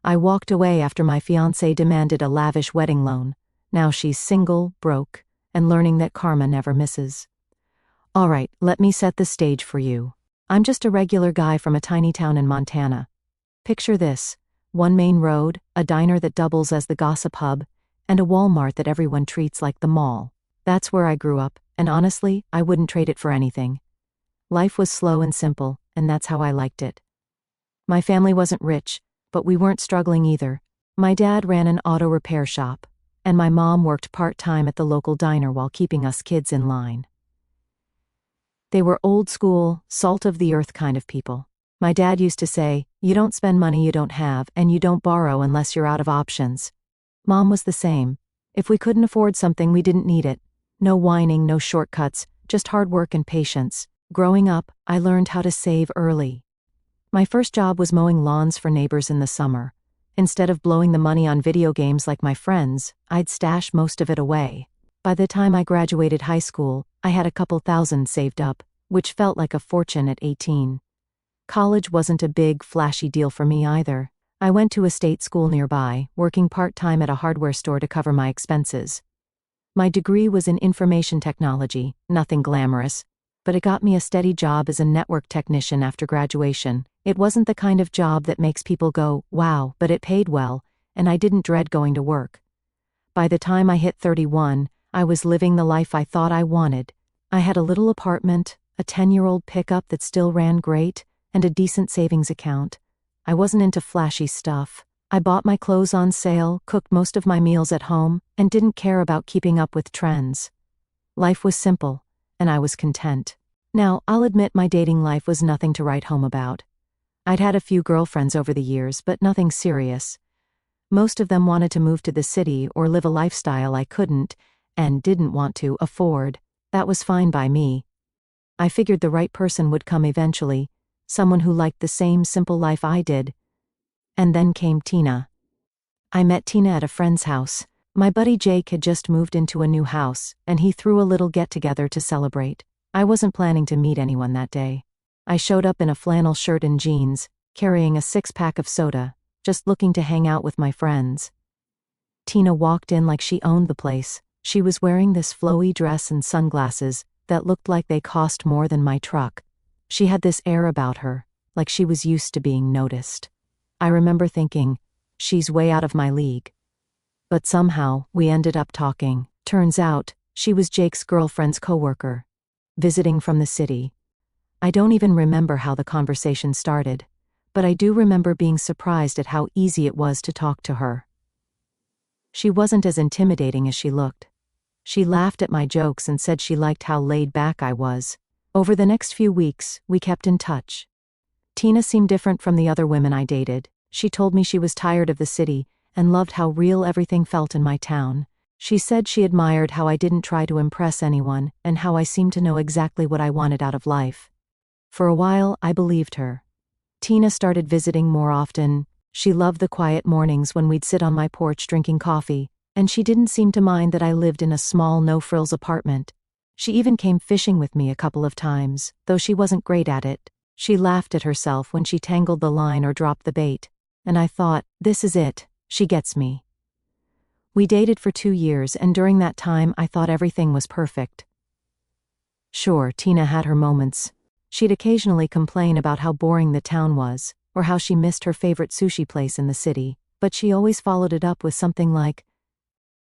I walked away after my fiancé demanded a lavish wedding loan. Now she's single, broke, and learning that karma never misses. Alright, let me set the stage for you. I'm just a regular guy from a tiny town in Montana. Picture this: one main road, a diner that doubles as the gossip hub, and a Walmart that everyone treats like the mall. That's where I grew up, and honestly, I wouldn't trade it for anything. Life was slow and simple, and that's how I liked it. My family wasn't rich, but we weren't struggling either. My dad ran an auto repair shop, and my mom worked part-time at the local diner while keeping us kids in line. They were old-school, salt-of-the-earth kind of people. My dad used to say, "You don't spend money you don't have, and you don't borrow unless you're out of options." Mom was the same. If we couldn't afford something, we didn't need it. No whining, no shortcuts, just hard work and patience. Growing up, I learned how to save early. My first job was mowing lawns for neighbors in the summer. Instead of blowing the money on video games like my friends, I'd stash most of it away. By the time I graduated high school, I had a couple thousand saved up, which felt like a fortune at 18. College wasn't a big, flashy deal for me either. I went to a state school nearby, working part-time at a hardware store to cover my expenses. My degree was in information technology, nothing glamorous, but it got me a steady job as a network technician after graduation. It wasn't the kind of job that makes people go, wow, but it paid well, and I didn't dread going to work. By the time I hit 31, I was living the life I thought I wanted. I had a little apartment, a 10-year-old pickup that still ran great, and a decent savings account. I wasn't into flashy stuff. I bought my clothes on sale, cooked most of my meals at home, and didn't care about keeping up with trends. Life was simple, and I was content. Now, I'll admit my dating life was nothing to write home about. I'd had a few girlfriends over the years, but nothing serious. Most of them wanted to move to the city or live a lifestyle I couldn't, and didn't want to, afford. That was fine by me. I figured the right person would come eventually, someone who liked the same simple life I did. And then came Tina. I met Tina at a friend's house. My buddy Jake had just moved into a new house, and he threw a little get-together to celebrate. I wasn't planning to meet anyone that day. I showed up in a flannel shirt and jeans, carrying a 6-pack of soda, just looking to hang out with my friends. Tina walked in like she owned the place. She was wearing this flowy dress and sunglasses that looked like they cost more than my truck. She had this air about her, like she was used to being noticed. I remember thinking, she's way out of my league. But somehow, we ended up talking. Turns out, she was Jake's girlfriend's coworker, visiting from the city. I don't even remember how the conversation started, but I do remember being surprised at how easy it was to talk to her. She wasn't as intimidating as she looked. She laughed at my jokes and said she liked how laid back I was. Over the next few weeks, we kept in touch. Tina seemed different from the other women I dated. She told me she was tired of the city and loved how real everything felt in my town. She said she admired how I didn't try to impress anyone and how I seemed to know exactly what I wanted out of life. For a while, I believed her. Tina started visiting more often. She loved the quiet mornings when we'd sit on my porch drinking coffee, and she didn't seem to mind that I lived in a small, no-frills apartment. She even came fishing with me a couple of times, though she wasn't great at it. She laughed at herself when she tangled the line or dropped the bait, and I thought, this is it, she gets me. We dated for 2 years, and during that time I thought everything was perfect. Sure, Tina had her moments. She'd occasionally complain about how boring the town was, or how she missed her favorite sushi place in the city, but she always followed it up with something like,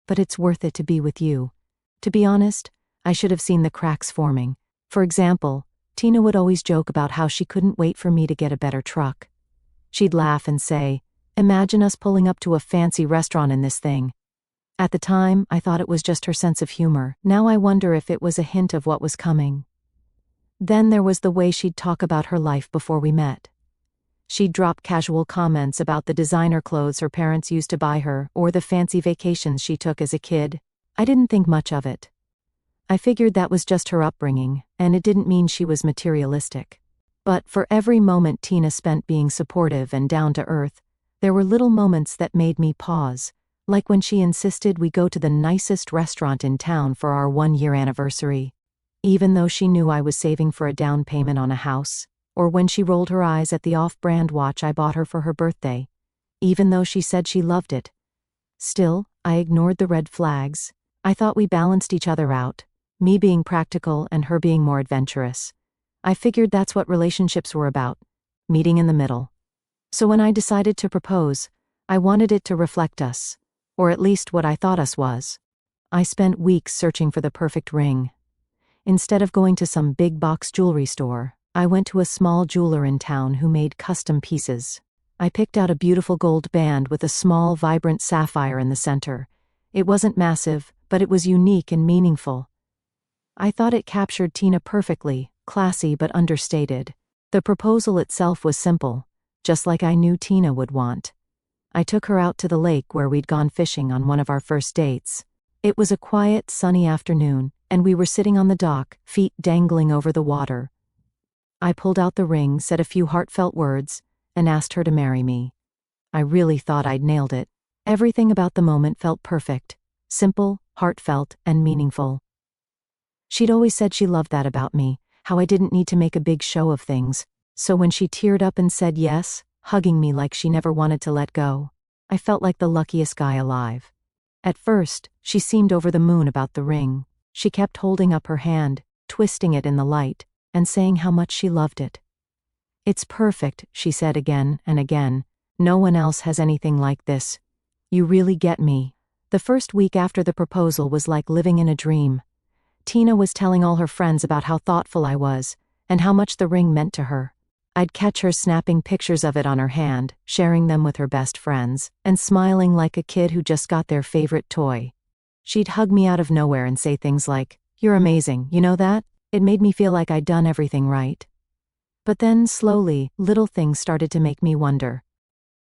"But it's worth it to be with you." To be honest, I should have seen the cracks forming. For example, Tina would always joke about how she couldn't wait for me to get a better truck. She'd laugh and say, "Imagine us pulling up to a fancy restaurant in this thing." At the time, I thought it was just her sense of humor. Now I wonder if it was a hint of what was coming. Then there was the way she'd talk about her life before we met. She'd drop casual comments about the designer clothes her parents used to buy her or the fancy vacations she took as a kid. I didn't think much of it. I figured that was just her upbringing, and it didn't mean she was materialistic. But for every moment Tina spent being supportive and down to earth, there were little moments that made me pause, like when she insisted we go to the nicest restaurant in town for our 1-year anniversary, even though she knew I was saving for a down payment on a house, or when she rolled her eyes at the off-brand watch I bought her for her birthday. even though she said she loved it. Still, I ignored the red flags. I thought we balanced each other out, me being practical and her being more adventurous. I figured that's what relationships were about, meeting in the middle. So when I decided to propose, I wanted it to reflect us, or at least what I thought us was. I spent weeks searching for the perfect ring. Instead of going to some big box jewelry store, I went to a small jeweler in town who made custom pieces. I picked out a beautiful gold band with a small, vibrant sapphire in the center. It wasn't massive, but it was unique and meaningful. I thought it captured Tina perfectly, classy but understated. The proposal itself was simple, just like I knew Tina would want. I took her out to the lake where we'd gone fishing on one of our first dates. It was a quiet, sunny afternoon, and we were sitting on the dock, feet dangling over the water. I pulled out the ring, said a few heartfelt words, and asked her to marry me. I really thought I'd nailed it. Everything about the moment felt perfect, simple, heartfelt, and meaningful. She'd always said she loved that about me, how I didn't need to make a big show of things. So when she teared up and said yes, hugging me like she never wanted to let go, I felt like the luckiest guy alive. At first, she seemed over the moon about the ring. She kept holding up her hand, twisting it in the light, and saying how much she loved it. "It's perfect," she said again and again. "No one else has anything like this. You really get me." The first week after the proposal was like living in a dream. Tina was telling all her friends about how thoughtful I was, and how much the ring meant to her. I'd catch her snapping pictures of it on her hand, sharing them with her best friends, and smiling like a kid who just got their favorite toy. She'd hug me out of nowhere and say things like, "You're amazing, you know that?" It made me feel like I'd done everything right. But then, slowly, little things started to make me wonder.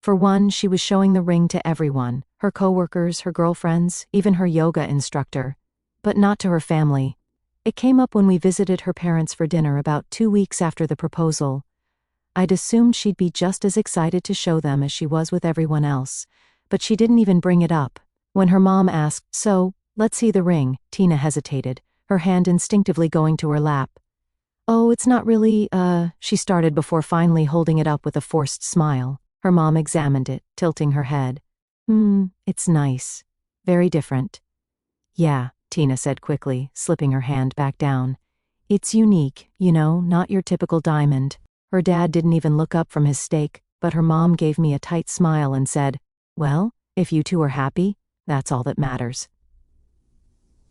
For one, she was showing the ring to everyone, her coworkers, her girlfriends, even her yoga instructor. But not to her family. It came up when we visited her parents for dinner about 2 weeks after the proposal. I'd assumed she'd be just as excited to show them as she was with everyone else, but she didn't even bring it up. When her mom asked, "So, let's see the ring," Tina hesitated, her hand instinctively going to her lap. "Oh, it's not really, she started before finally holding it up with a forced smile. Her mom examined it, tilting her head. It's nice. Very different." "Yeah," Tina said quickly, slipping her hand back down. "It's unique, you know, not your typical diamond." Her dad didn't even look up from his steak, but her mom gave me a tight smile and said, "Well, if you two are happy, that's all that matters."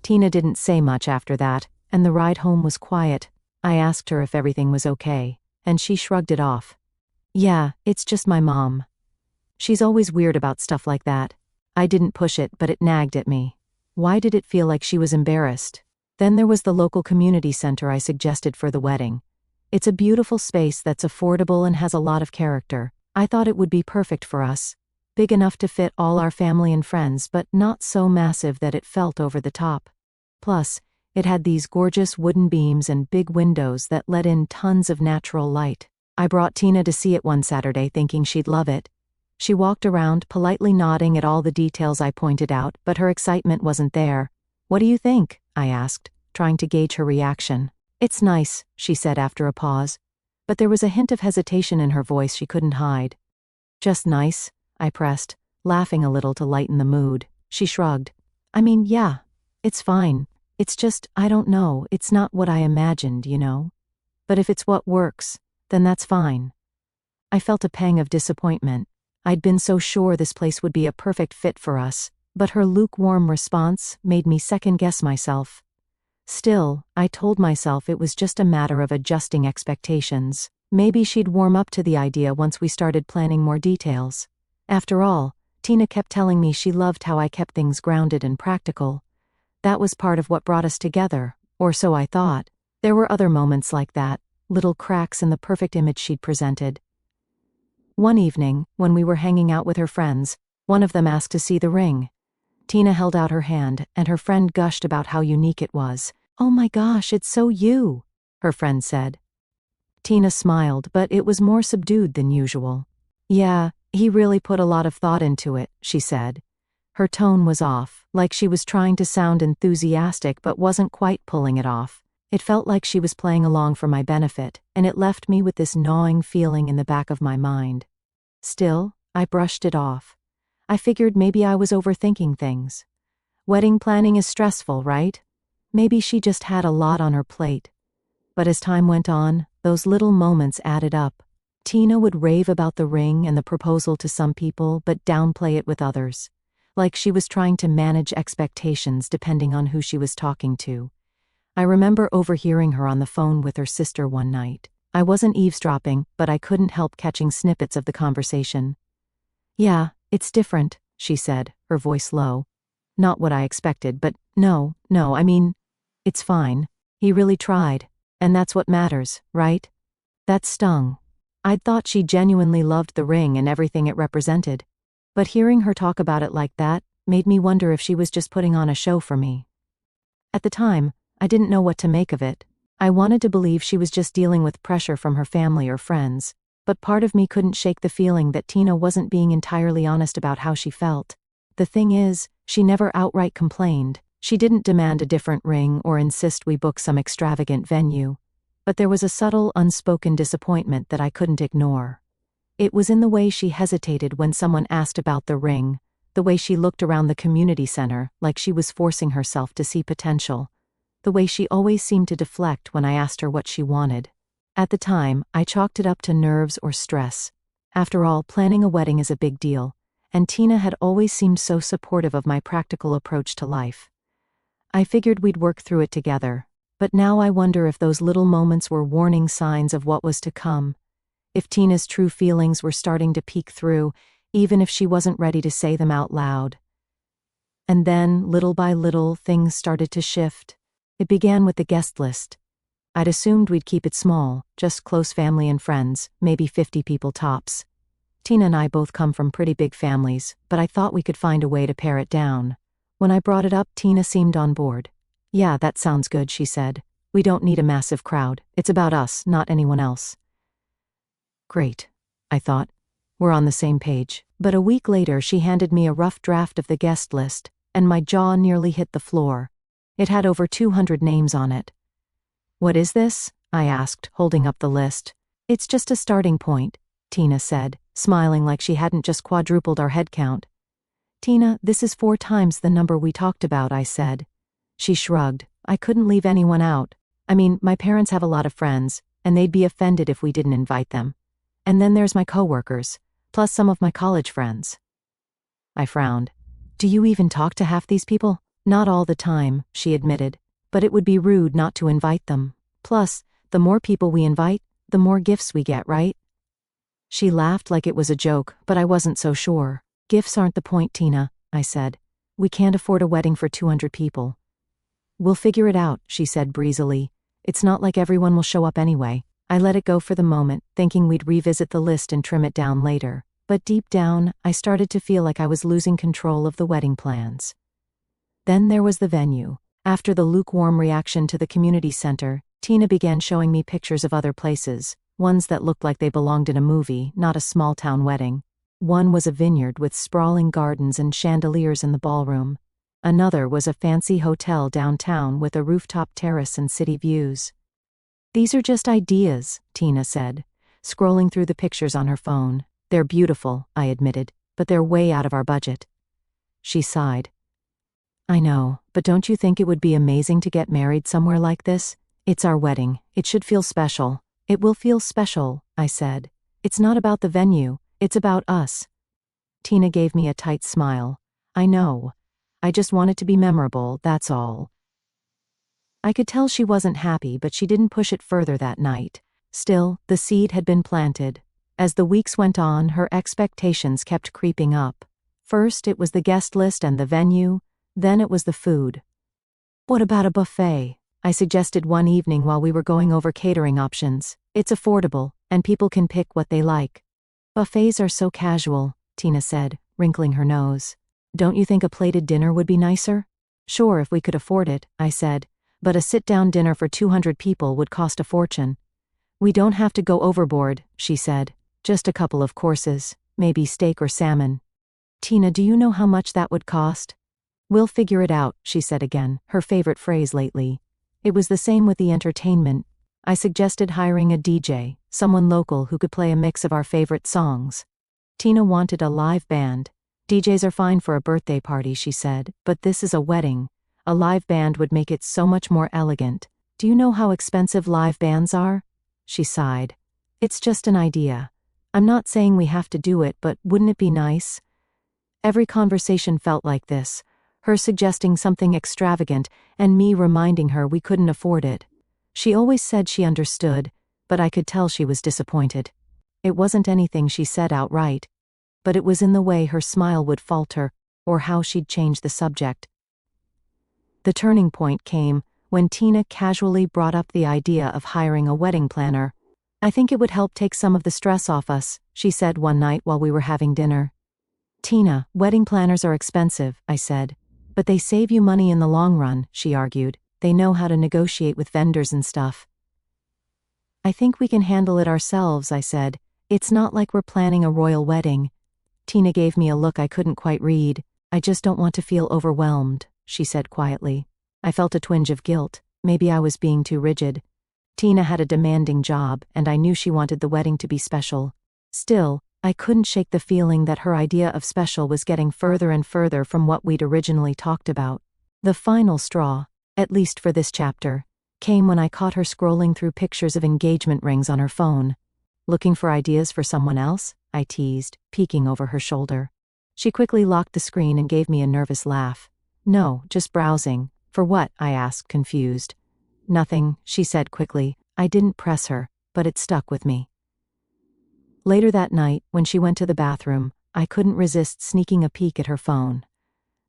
Tina didn't say much after that, and the ride home was quiet. I asked her if everything was okay, and she shrugged it off. "Yeah, it's just my mom. She's always weird about stuff like that." I didn't push it, but it nagged at me. Why did it feel like she was embarrassed? Then there was the local community center I suggested for the wedding. It's a beautiful space that's affordable and has a lot of character. I thought it would be perfect for us. Big enough to fit all our family and friends, but not so massive that it felt over the top. Plus, it had these gorgeous wooden beams and big windows that let in tons of natural light. I brought Tina to see it one Saturday thinking she'd love it. She walked around, politely nodding at all the details I pointed out, but her excitement wasn't there. "What do you think?" I asked, trying to gauge her reaction. "It's nice," she said after a pause, but there was a hint of hesitation in her voice she couldn't hide. "Just nice?" I pressed, laughing a little to lighten the mood. She shrugged. "I mean, yeah, it's fine. It's just, I don't know, it's not what I imagined, you know? But if it's what works, then that's fine." I felt a pang of disappointment. I'd been so sure this place would be a perfect fit for us, but her lukewarm response made me second-guess myself. Still, I told myself it was just a matter of adjusting expectations. Maybe she'd warm up to the idea once we started planning more details. After all, Tina kept telling me she loved how I kept things grounded and practical. That was part of what brought us together, or so I thought. There were other moments like that, little cracks in the perfect image she'd presented. One evening, when we were hanging out with her friends, one of them asked to see the ring. Tina held out her hand, and her friend gushed about how unique it was. "Oh my gosh, it's so you," her friend said. Tina smiled, but it was more subdued than usual. "Yeah, he really put a lot of thought into it," she said. Her tone was off, like she was trying to sound enthusiastic but wasn't quite pulling it off. It felt like she was playing along for my benefit, and it left me with this gnawing feeling in the back of my mind. Still, I brushed it off. I figured maybe I was overthinking things. Wedding planning is stressful, right? Maybe she just had a lot on her plate. But as time went on, those little moments added up. Tina would rave about the ring and the proposal to some people but downplay it with others. Like she was trying to manage expectations depending on who she was talking to. I remember overhearing her on the phone with her sister one night. I wasn't eavesdropping, but I couldn't help catching snippets of the conversation. "Yeah, it's different," she said, her voice low. Not what I expected, but no, I mean, it's fine. He really tried. And that's what matters, right? That stung. I'd thought she genuinely loved the ring and everything it represented. But hearing her talk about it like that made me wonder if she was just putting on a show for me. At the time, I didn't know what to make of it. I wanted to believe she was just dealing with pressure from her family or friends, but part of me couldn't shake the feeling that Tina wasn't being entirely honest about how she felt. The thing is, she never outright complained. She didn't demand a different ring or insist we book some extravagant venue. But there was a subtle, unspoken disappointment that I couldn't ignore. It was in the way she hesitated when someone asked about the ring, the way she looked around the community center like she was forcing herself to see potential, the way she always seemed to deflect when I asked her what she wanted. At the time, I chalked it up to nerves or stress. After all, planning a wedding is a big deal, and Tina had always seemed so supportive of my practical approach to life. I figured we'd work through it together, but now I wonder if those little moments were warning signs of what was to come. If Tina's true feelings were starting to peek through, even if she wasn't ready to say them out loud. And then, little by little, things started to shift. It began with the guest list. I'd assumed we'd keep it small, just close family and friends, maybe 50 people tops. Tina and I both come from pretty big families, but I thought we could find a way to pare it down. When I brought it up, Tina seemed on board. "Yeah, that sounds good," she said. "We don't need a massive crowd. It's about us, not anyone else." Great, I thought. We're on the same page. But a week later, she handed me a rough draft of the guest list, and my jaw nearly hit the floor. It had over 200 names on it. "What is this?" I asked, holding up the list. "It's just a starting point," Tina said, smiling like she hadn't just quadrupled our head count. "Tina, this is 4 times the number we talked about," I said. She shrugged. "I couldn't leave anyone out. I mean, my parents have a lot of friends, and they'd be offended if we didn't invite them. And then there's my coworkers, plus some of my college friends." I frowned. "Do you even talk to half these people?" "Not all the time," she admitted, "but it would be rude not to invite them. Plus, the more people we invite, the more gifts we get, right?" She laughed like it was a joke, but I wasn't so sure. "Gifts aren't the point, Tina," I said. "We can't afford a wedding for 200 people. "We'll figure it out," she said breezily. "It's not like everyone will show up anyway." I let it go for the moment, thinking we'd revisit the list and trim it down later. But deep down, I started to feel like I was losing control of the wedding plans. Then there was the venue. After the lukewarm reaction to the community center, Tina began showing me pictures of other places, ones that looked like they belonged in a movie, not a small-town wedding. One was a vineyard with sprawling gardens and chandeliers in the ballroom. Another was a fancy hotel downtown with a rooftop terrace and city views. "These are just ideas," Tina said, scrolling through the pictures on her phone. "They're beautiful," I admitted, "but they're way out of our budget." She sighed. "I know, but don't you think it would be amazing to get married somewhere like this? It's our wedding. It should feel special." "It will feel special," I said. "It's not about the venue. It's about us." Tina gave me a tight smile. "I know. I just want it to be memorable, that's all." I could tell she wasn't happy, but she didn't push it further that night. Still, the seed had been planted. As the weeks went on, her expectations kept creeping up. First, it was the guest list and the venue. Then it was the food. "What about a buffet?" I suggested one evening while we were going over catering options. "It's affordable, and people can pick what they like." "Buffets are so casual," Tina said, wrinkling her nose. "Don't you think a plated dinner would be nicer?" "Sure, if we could afford it," I said, "but a sit-down dinner for 200 people would cost a fortune." "We don't have to go overboard," she said. "Just a couple of courses, maybe steak or salmon." "Tina, do you know how much that would cost?" "We'll figure it out," she said again, her favorite phrase lately. It was the same with the entertainment. I suggested hiring a DJ, someone local who could play a mix of our favorite songs. Tina wanted a live band. DJs are fine for a birthday party, she said, but this is a wedding. A live band would make it so much more elegant. Do you know how expensive live bands are? She sighed. It's just an idea. I'm not saying we have to do it, but wouldn't it be nice? Every conversation felt like this, her suggesting something extravagant and me reminding her we couldn't afford it. She always said she understood, but I could tell she was disappointed. It wasn't anything she said outright, but it was in the way her smile would falter or how she'd change the subject. The turning point came when Tina casually brought up the idea of hiring a wedding planner. I think it would help take some of the stress off us, she said one night while we were having dinner. Tina, wedding planners are expensive, I said. But they save you money in the long run, she argued. They know how to negotiate with vendors and stuff. I think we can handle it ourselves, I said. It's not like we're planning a royal wedding. Tina gave me a look I couldn't quite read. I just don't want to feel overwhelmed, she said quietly. I felt a twinge of guilt. Maybe I was being too rigid. Tina had a demanding job, and I knew she wanted the wedding to be special. Still, I couldn't shake the feeling that her idea of special was getting further and further from what we'd originally talked about. The final straw, at least for this chapter, came when I caught her scrolling through pictures of engagement rings on her phone. Looking for ideas for someone else? I teased, peeking over her shoulder. She quickly locked the screen and gave me a nervous laugh. No, just browsing. For what? I asked, confused. Nothing, she said quickly. I didn't press her, but it stuck with me. Later that night, when she went to the bathroom, I couldn't resist sneaking a peek at her phone.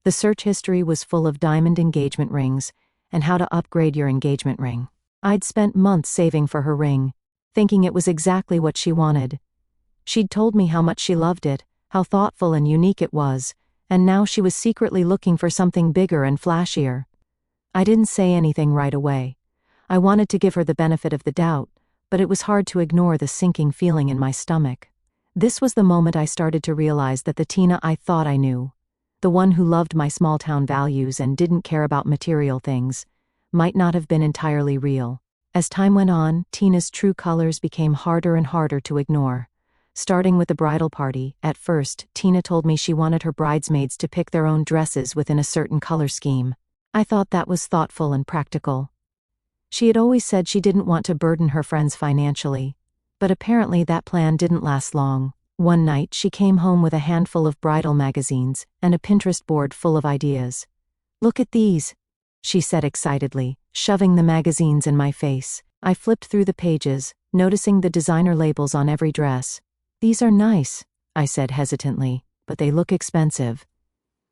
The search history was full of diamond engagement rings and how to upgrade your engagement ring. I'd spent months saving for her ring, thinking it was exactly what she wanted. She'd told me how much she loved it, how thoughtful and unique it was, and now she was secretly looking for something bigger and flashier. I didn't say anything right away. I wanted to give her the benefit of the doubt, but it was hard to ignore the sinking feeling in my stomach. This was the moment I started to realize that the Tina I thought I knew, the one who loved my small-town values and didn't care about material things, might not have been entirely real. As time went on, Tina's true colors became harder and harder to ignore. Starting with the bridal party, at first, Tina told me she wanted her bridesmaids to pick their own dresses within a certain color scheme. I thought that was thoughtful and practical. She had always said she didn't want to burden her friends financially, but apparently that plan didn't last long. One night, she came home with a handful of bridal magazines and a Pinterest board full of ideas. Look at these, she said excitedly, shoving the magazines in my face. I flipped through the pages, noticing the designer labels on every dress. These are nice, I said hesitantly, but they look expensive.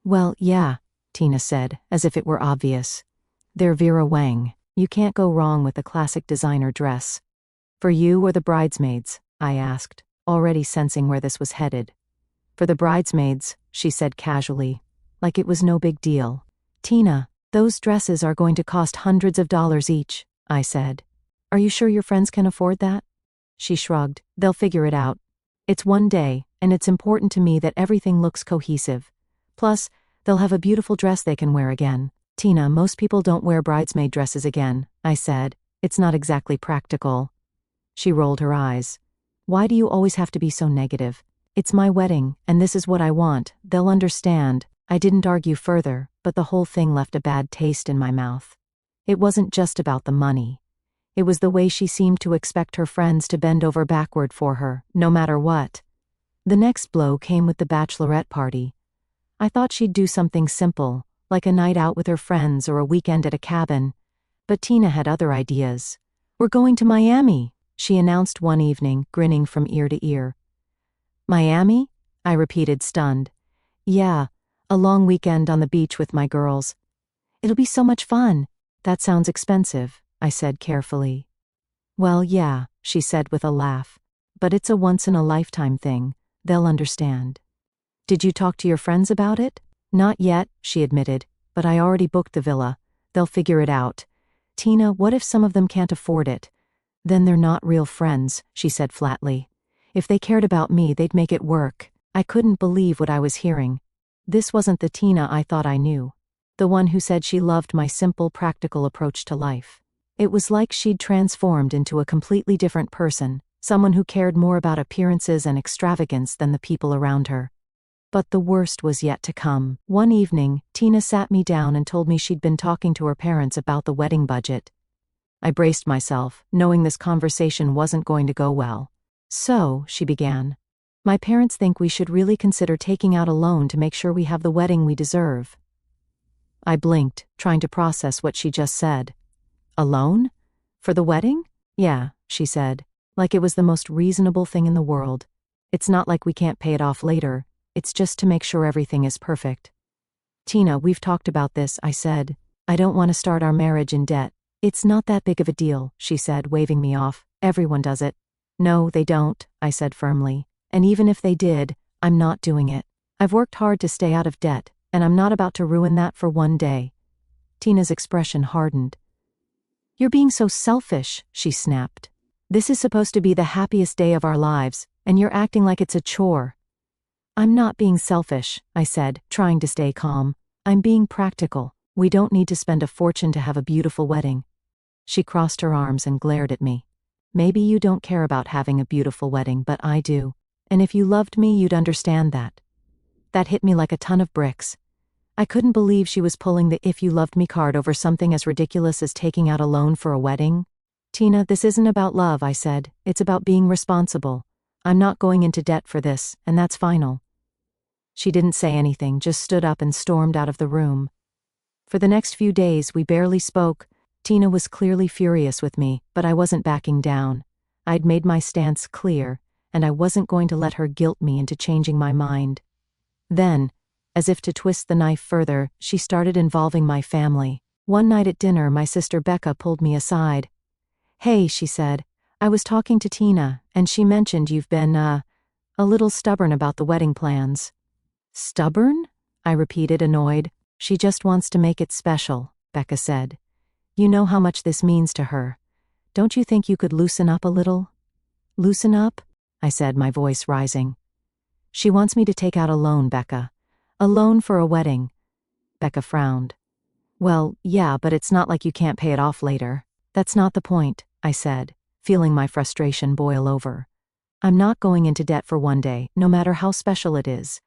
Well, yeah, Tina said, as if it were obvious. They're Vera Wang. You can't go wrong with a classic designer dress. For you or the bridesmaids? I asked, already sensing where this was headed. For the bridesmaids, she said casually, like it was no big deal. Tina, those dresses are going to cost hundreds of dollars each, I said. Are you sure your friends can afford that? She shrugged. They'll figure it out. It's one day, and it's important to me that everything looks cohesive. Plus, they'll have a beautiful dress they can wear again. Tina, most people don't wear bridesmaid dresses again, I said. It's not exactly practical. She rolled her eyes. Why do you always have to be so negative? It's my wedding, and this is what I want. They'll understand. I didn't argue further, but the whole thing left a bad taste in my mouth. It wasn't just about the money. It was the way she seemed to expect her friends to bend over backward for her, no matter what. The next blow came with the bachelorette party. I thought she'd do something simple, like a night out with her friends or a weekend at a cabin. But Tina had other ideas. We're going to Miami, she announced one evening, grinning from ear to ear. Miami? I repeated, stunned. Yeah, a long weekend on the beach with my girls. It'll be so much fun. That sounds expensive, I said carefully. Well, yeah, she said with a laugh. But it's a once-in-a-lifetime thing. They'll understand. Did you talk to your friends about it? Not yet, she admitted, but I already booked the villa. They'll figure it out. Tina, what if some of them can't afford it? Then they're not real friends, she said flatly. If they cared about me, they'd make it work. I couldn't believe what I was hearing. This wasn't the Tina I thought I knew. The one who said she loved my simple, practical approach to life. It was like she'd transformed into a completely different person, someone who cared more about appearances and extravagance than the people around her. But the worst was yet to come. One evening, Tina sat me down and told me she'd been talking to her parents about the wedding budget. I braced myself, knowing this conversation wasn't going to go well. "So," she began, "my parents think we should really consider taking out a loan to make sure we have the wedding we deserve." I blinked, trying to process what she just said. "A loan? For the wedding?" "Yeah," she said, like it was the most reasonable thing in the world. "It's not like we can't pay it off later. It's just to make sure everything is perfect." "Tina, we've talked about this," I said. "I don't want to start our marriage in debt." "It's not that big of a deal," she said, waving me off. "Everyone does it." "No, they don't," I said firmly. "And even if they did, I'm not doing it. I've worked hard to stay out of debt, and I'm not about to ruin that for one day." Tina's expression hardened. "You're being so selfish," she snapped. "This is supposed to be the happiest day of our lives, and you're acting like it's a chore." "I'm not being selfish," I said, trying to stay calm. "I'm being practical. We don't need to spend a fortune to have a beautiful wedding." She crossed her arms and glared at me. "Maybe you don't care about having a beautiful wedding, but I do. And if you loved me, you'd understand that." That hit me like a ton of bricks. I couldn't believe she was pulling the "if you loved me" card over something as ridiculous as taking out a loan for a wedding. "Tina, this isn't about love," I said. "It's about being responsible. I'm not going into debt for this, and that's final." She didn't say anything, just stood up and stormed out of the room. For the next few days, we barely spoke. Tina was clearly furious with me, but I wasn't backing down. I'd made my stance clear, and I wasn't going to let her guilt me into changing my mind. Then, as if to twist the knife further, she started involving my family. One night at dinner, my sister Becca pulled me aside. "Hey," she said, "I was talking to Tina, and she mentioned you've been, a little stubborn about the wedding plans." "Stubborn?" I repeated, annoyed. "She just wants to make it special," Becca said. "You know how much this means to her. Don't you think you could loosen up a little?" "Loosen up?" I said, my voice rising. "She wants me to take out a loan, Becca. A loan for a wedding." Becca frowned. "Well, yeah, but it's not like you can't pay it off later." "That's not the point," I said, feeling my frustration boil over. "I'm not going into debt for one day, no matter how special it is.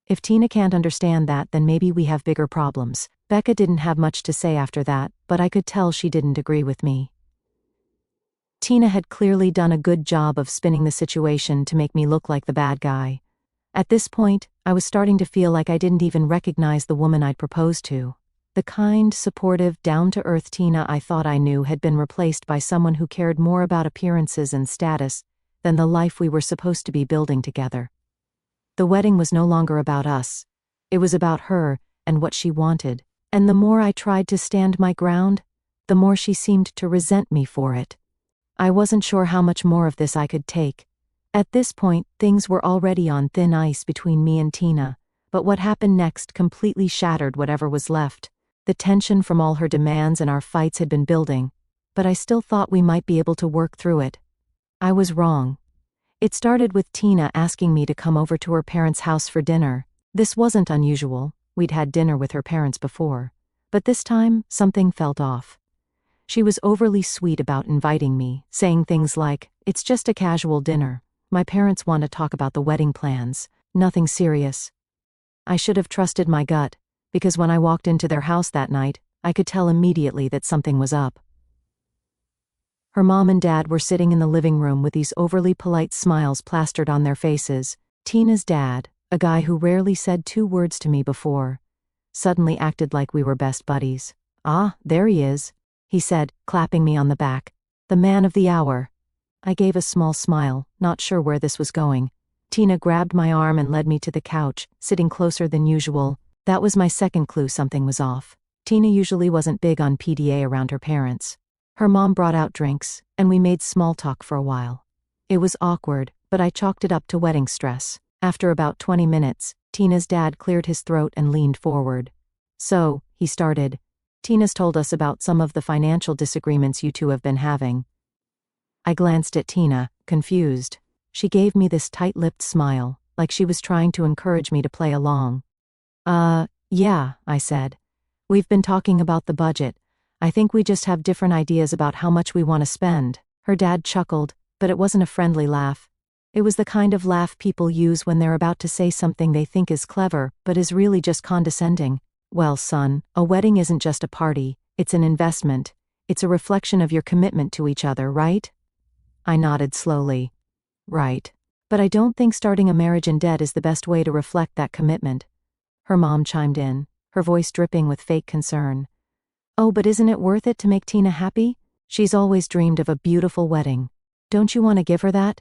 If Tina can't understand that, then maybe we have bigger problems." Becca didn't have much to say after that, but I could tell she didn't agree with me. Tina had clearly done a good job of spinning the situation to make me look like the bad guy. At this point, I was starting to feel like I didn't even recognize the woman I'd proposed to. The kind, supportive, down-to-earth Tina I thought I knew had been replaced by someone who cared more about appearances and status than the life we were supposed to be building together. The wedding was no longer about us. It was about her and what she wanted. And the more I tried to stand my ground, the more she seemed to resent me for it. I wasn't sure how much more of this I could take. At this point, things were already on thin ice between me and Tina, but what happened next completely shattered whatever was left. The tension from all her demands and our fights had been building, but I still thought we might be able to work through it. I was wrong. It started with Tina asking me to come over to her parents' house for dinner. This wasn't unusual. We'd had dinner with her parents before. But this time, something felt off. She was overly sweet about inviting me, saying things like, "It's just a casual dinner. My parents want to talk about the wedding plans. Nothing serious." I should have trusted my gut, because when I walked into their house that night, I could tell immediately that something was up. Her mom and dad were sitting in the living room with these overly polite smiles plastered on their faces. Tina's dad, a guy who rarely said 2 words to me before, suddenly acted like we were best buddies. "Ah, there he is," he said, clapping me on the back. "The man of the hour." I gave a small smile, not sure where this was going. Tina grabbed my arm and led me to the couch, sitting closer than usual. That was my second clue something was off. Tina usually wasn't big on PDA around her parents. Her mom brought out drinks, and we made small talk for a while. It was awkward, but I chalked it up to wedding stress. After about 20 minutes, Tina's dad cleared his throat and leaned forward. "So," he started, "Tina's told us about some of the financial disagreements you two have been having." I glanced at Tina, confused. She gave me this tight-lipped smile, like she was trying to encourage me to play along. Yeah," I said. "We've been talking about the budget. I think we just have different ideas about how much we want to spend." Her dad chuckled. but it wasn't a friendly laugh. It was the kind of laugh people use when they're about to say something they think is clever, but is really just condescending. Well, son, a wedding isn't just a party, it's an investment. It's a reflection of your commitment to each other, right? I nodded slowly. Right. But I don't think starting a marriage in debt is the best way to reflect that commitment. Her mom chimed in, her voice dripping with fake concern. Oh, but isn't it worth it to make Tina happy? She's always dreamed of a beautiful wedding. Don't you want to give her that?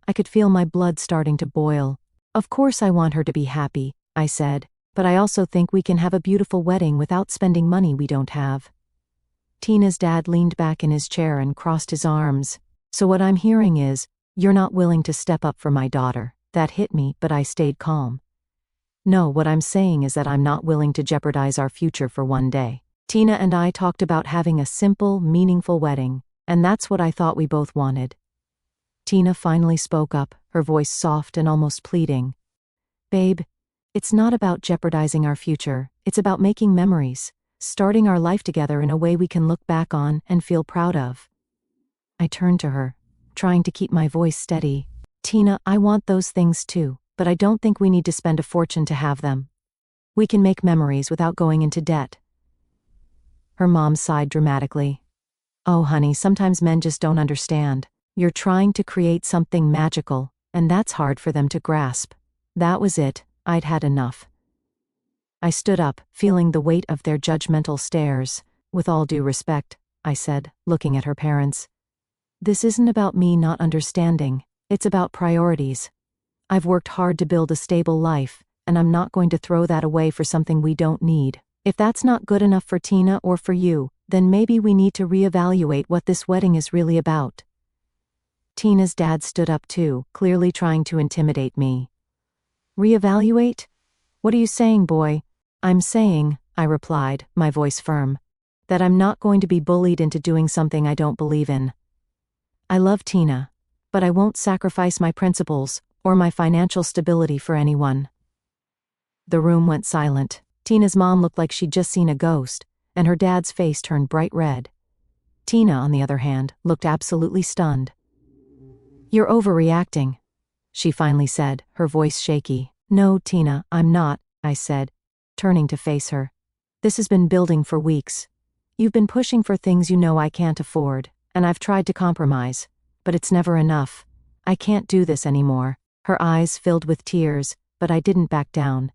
I could feel my blood starting to boil. Of course I want her to be happy, I said, but I also think we can have a beautiful wedding without spending money we don't have. Tina's dad leaned back in his chair and crossed his arms. So what I'm hearing is, you're not willing to step up for my daughter. That hit me, but I stayed calm. No, what I'm saying is that I'm not willing to jeopardize our future for one day. Tina and I talked about having a simple, meaningful wedding, and that's what I thought we both wanted. Tina finally spoke up, her voice soft and almost pleading. Babe, it's not about jeopardizing our future, it's about making memories, starting our life together in a way we can look back on and feel proud of. I turned to her, trying to keep my voice steady. Tina, I want those things too, but I don't think we need to spend a fortune to have them. We can make memories without going into debt. Her mom sighed dramatically. Oh, honey, sometimes men just don't understand. You're trying to create something magical, and that's hard for them to grasp. That was it, I'd had enough. I stood up, feeling the weight of their judgmental stares. With all due respect, I said, looking at her parents. This isn't about me not understanding, it's about priorities. I've worked hard to build a stable life, and I'm not going to throw that away for something we don't need. If that's not good enough for Tina or for you, then maybe we need to reevaluate what this wedding is really about. Tina's dad stood up too, clearly trying to intimidate me. Reevaluate? What are you saying, boy? I'm saying, I replied, my voice firm, that I'm not going to be bullied into doing something I don't believe in. I love Tina, but I won't sacrifice my principles or my financial stability for anyone. The room went silent. Tina's mom looked like she'd just seen a ghost, and her dad's face turned bright red. Tina, on the other hand, looked absolutely stunned. You're overreacting, she finally said, her voice shaky. No, Tina, I'm not, I said, turning to face her. This has been building for weeks. You've been pushing for things you know I can't afford, and I've tried to compromise, but it's never enough. I can't do this anymore. Her eyes filled with tears, but I didn't back down.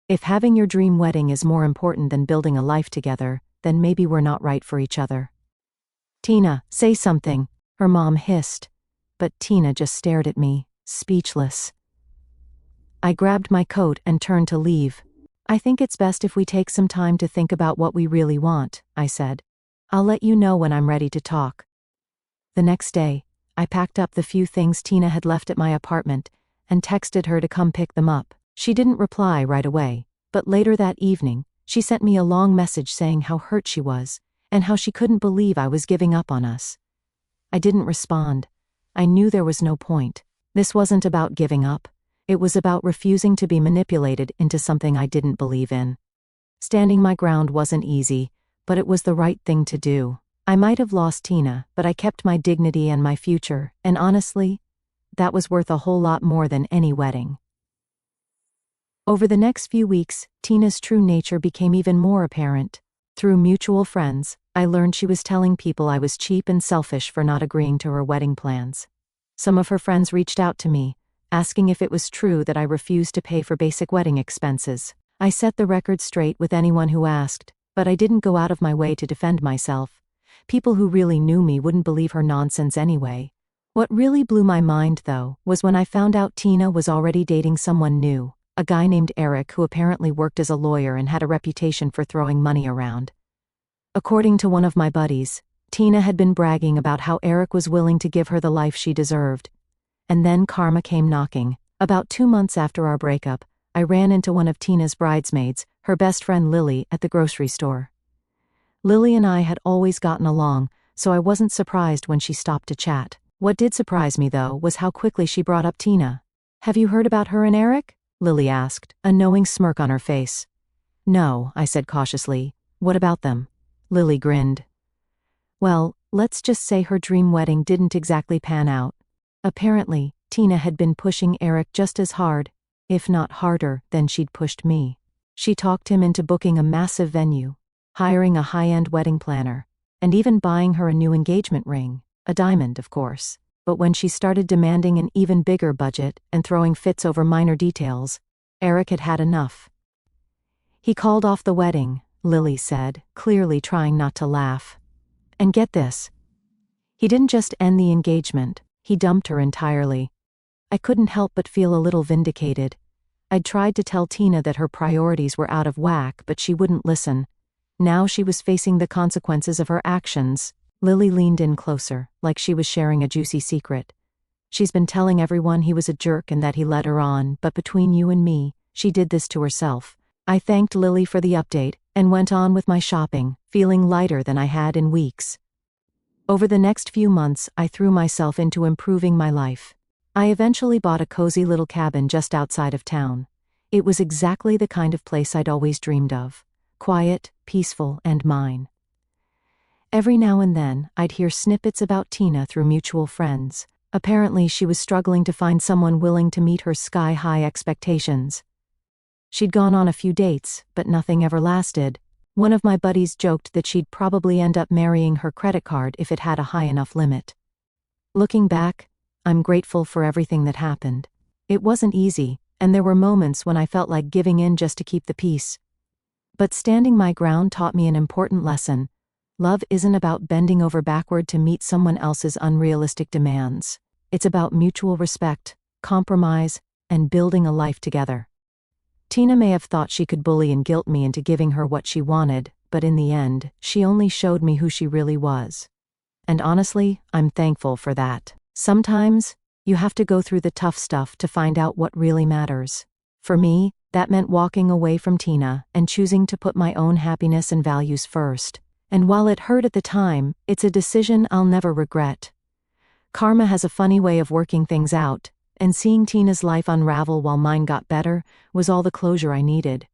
If having your dream wedding is more important than building a life together, then maybe we're not right for each other. Tina, say something, her mom hissed, but Tina just stared at me, speechless. I grabbed my coat and turned to leave. I think it's best if we take some time to think about what we really want, I said. I'll let you know when I'm ready to talk. The next day, I packed up the few things Tina had left at my apartment and texted her to come pick them up. She didn't reply right away, but later that evening, she sent me a long message saying how hurt she was and how she couldn't believe I was giving up on us. I didn't respond. I knew there was no point. This wasn't about giving up. It was about refusing to be manipulated into something I didn't believe in. Standing my ground wasn't easy, but it was the right thing to do. I might have lost Tina, but I kept my dignity and my future, and honestly, that was worth a whole lot more than any wedding. Over the next few weeks, Tina's true nature became even more apparent. Through mutual friends, I learned she was telling people I was cheap and selfish for not agreeing to her wedding plans. Some of her friends reached out to me, asking if it was true that I refused to pay for basic wedding expenses. I set the record straight with anyone who asked, but I didn't go out of my way to defend myself. People who really knew me wouldn't believe her nonsense anyway. What really blew my mind, though, was when I found out Tina was already dating someone new. A guy named Eric who apparently worked as a lawyer and had a reputation for throwing money around. According to one of my buddies, Tina had been bragging about how Eric was willing to give her the life she deserved. And then karma came knocking. About 2 months after our breakup, I ran into one of Tina's bridesmaids, her best friend Lily, at the grocery store. Lily and I had always gotten along, so I wasn't surprised when she stopped to chat. What did surprise me, though, was how quickly she brought up Tina. Have you heard about her and Eric? Lily asked, a knowing smirk on her face. No, I said cautiously. What about them? Lily grinned. Well, Let's just say her dream wedding didn't exactly pan out. Apparently, Tina had been pushing Eric just as hard, if not harder, than she'd pushed me. She talked him into booking a massive venue, hiring a high-end wedding planner, and even buying her a new engagement ring, a diamond, of course. But when she started demanding an even bigger budget and throwing fits over minor details, Eric had had enough. He called off the wedding, Lily said, clearly trying not to laugh. And get this. He didn't just end the engagement, he dumped her entirely. I couldn't help but feel a little vindicated. I'd tried to tell Tina that her priorities were out of whack, but she wouldn't listen. Now she was facing the consequences of her actions. Lily leaned in closer, like she was sharing a juicy secret. She's been telling everyone he was a jerk and that he led her on, but between you and me, she did this to herself. I thanked Lily for the update, and went on with my shopping, feeling lighter than I had in weeks. Over the next few months, I threw myself into improving my life. I eventually bought a cozy little cabin just outside of town. It was exactly the kind of place I'd always dreamed of. Quiet, peaceful, and mine. Every now and then, I'd hear snippets about Tina through mutual friends. Apparently, she was struggling to find someone willing to meet her sky-high expectations. She'd gone on a few dates, but nothing ever lasted. One of my buddies joked that she'd probably end up marrying her credit card if it had a high enough limit. Looking back, I'm grateful for everything that happened. It wasn't easy, and there were moments when I felt like giving in just to keep the peace. But standing my ground taught me an important lesson. Love isn't about bending over backward to meet someone else's unrealistic demands. It's about mutual respect, compromise, and building a life together. Tina may have thought she could bully and guilt me into giving her what she wanted, but in the end, she only showed me who she really was. And honestly, I'm thankful for that. Sometimes, you have to go through the tough stuff to find out what really matters. For me, that meant walking away from Tina and choosing to put my own happiness and values first. And while it hurt at the time, it's a decision I'll never regret. Karma has a funny way of working things out, and seeing Tina's life unravel while mine got better was all the closure I needed.